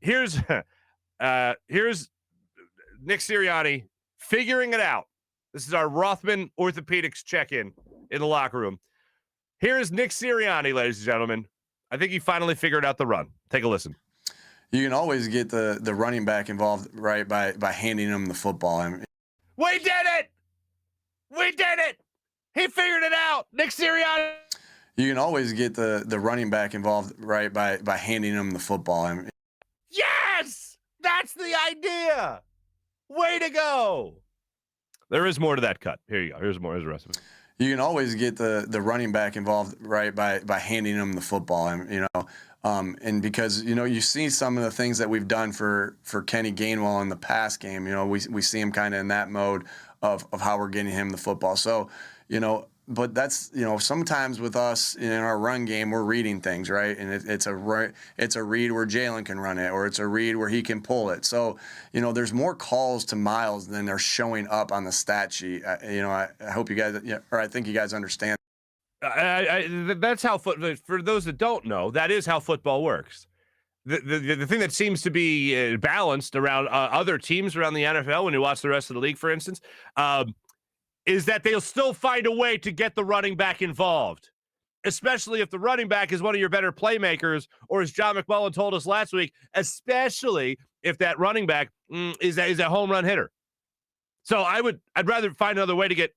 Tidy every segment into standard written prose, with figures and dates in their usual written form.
here's Nick Sirianni figuring it out. This is our Rothman Orthopedics check-in in the locker room. Here is Nick Sirianni, ladies and gentlemen. I think he finally figured out the run. Take a listen. You can always get the running back involved, right, by handing him the football. We did it! We did it! He figured it out! Nick Sirianni! You can always get the running back involved, right, by handing him the football. Yes! That's the idea! Way to go! There is more to that cut. Here you go. Here's more. Here's the rest of it. You can always get the running back involved, right, by handing him the football. And because, you see some of the things that we've done for Kenny Gainwell in the past game, we see him kind of in that mode of how we're getting him the football. So, but that's, sometimes with us in our run game, we're reading things, right? And it's a read where Jalen can run it, or it's a read where he can pull it. So, there's more calls to Miles than are showing up on the stat sheet. I hope you guys, or I think you guys understand. That's how for those that don't know, that is how football works. The thing that seems to be balanced around other teams around the NFL, when you watch the rest of the league, for instance, is that they'll still find a way to get the running back involved, especially if the running back is one of your better playmakers, or as John McMullen told us last week, especially if that running back is a home run hitter. So I'd rather find another way to get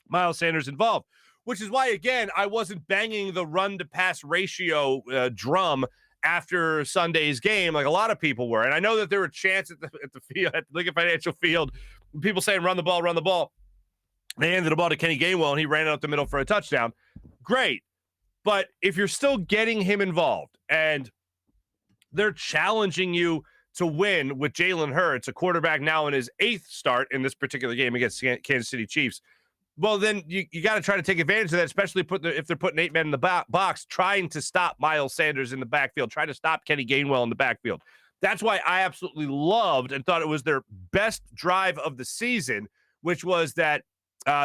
Miles Sanders involved, which is why, again, I wasn't banging the run-to-pass ratio drum after Sunday's game like a lot of people were. And I know that there were chants at the field, at the Lincoln Financial Field, people saying, run the ball, run the ball. They handed the ball to Kenny Gainwell, and he ran it up the middle for a touchdown. Great. But if you're still getting him involved and they're challenging you to win with Jalen Hurts, a quarterback now in his 8th start in this particular game against Kansas City Chiefs, well, then you got to try to take advantage of that, especially if they're putting 8 men in the box, trying to stop Miles Sanders in the backfield, trying to stop Kenny Gainwell in the backfield. That's why I absolutely loved and thought it was their best drive of the season, which was that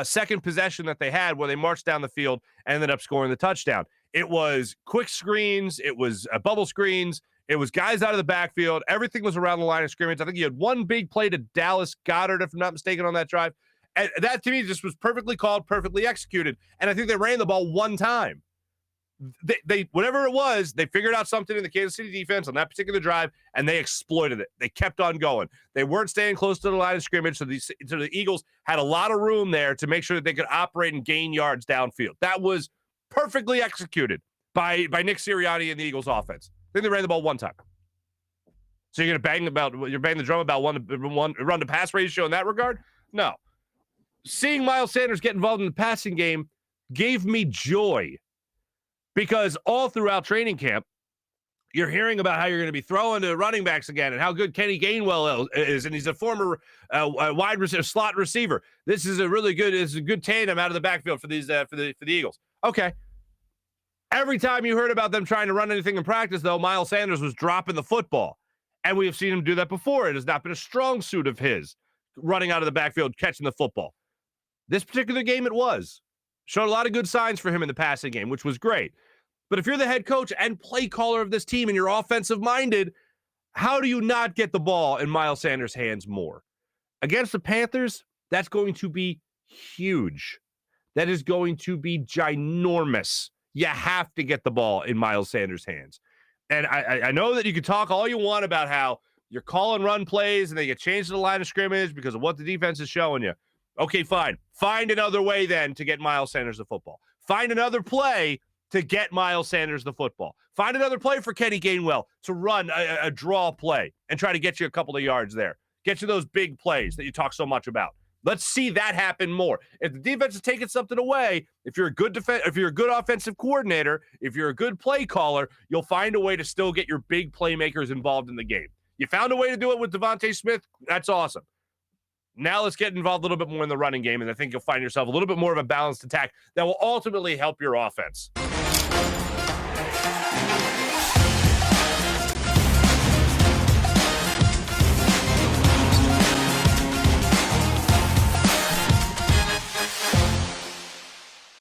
second possession that they had where they marched down the field and ended up scoring the touchdown. It was quick screens. It was bubble screens. It was guys out of the backfield. Everything was around the line of scrimmage. I think you had one big play to Dallas Goedert, if I'm not mistaken, on that drive. And that, to me, just was perfectly called, perfectly executed. And I think they ran the ball one time. They whatever it was, they figured out something in the Kansas City defense on that particular drive, and they exploited it. They kept on going. They weren't staying close to the line of scrimmage, so the Eagles had a lot of room there to make sure that they could operate and gain yards downfield. That was perfectly executed by Nick Sirianni and the Eagles offense. I think they ran the ball one time. So you're bang the drum about one run to pass ratio in that regard? No. Seeing Miles Sanders get involved in the passing game gave me joy, because all throughout training camp, you're hearing about how you're going to be throwing to running backs again and how good Kenny Gainwell is, and he's a former wide receiver, slot receiver. This is a good tandem out of the backfield for the Eagles. Okay. Every time you heard about them trying to run anything in practice, though, Miles Sanders was dropping the football, and we have seen him do that before. It has not been a strong suit of his, running out of the backfield, catching the football. This particular game, it was. Showed a lot of good signs for him in the passing game, which was great. But if you're the head coach and play caller of this team and you're offensive-minded, how do you not get the ball in Miles Sanders' hands more? Against the Panthers, that's going to be huge. That is going to be ginormous. You have to get the ball in Miles Sanders' hands. And I know that you can talk all you want about how you're calling run plays and they get changed to the line of scrimmage because of what the defense is showing you. Okay, fine. Find another way then to get Miles Sanders the football. Find another play to get Miles Sanders the football. Find another play for Kenny Gainwell to run a draw play and try to get you a couple of yards there. Get you those big plays that you talk so much about. Let's see that happen more. If the defense is taking something away, if you're a good offensive coordinator, if you're a good play caller, you'll find a way to still get your big playmakers involved in the game. You found a way to do it with Devontae Smith. That's awesome. Now let's get involved a little bit more in the running game, and I think you'll find yourself a little bit more of a balanced attack that will ultimately help your offense.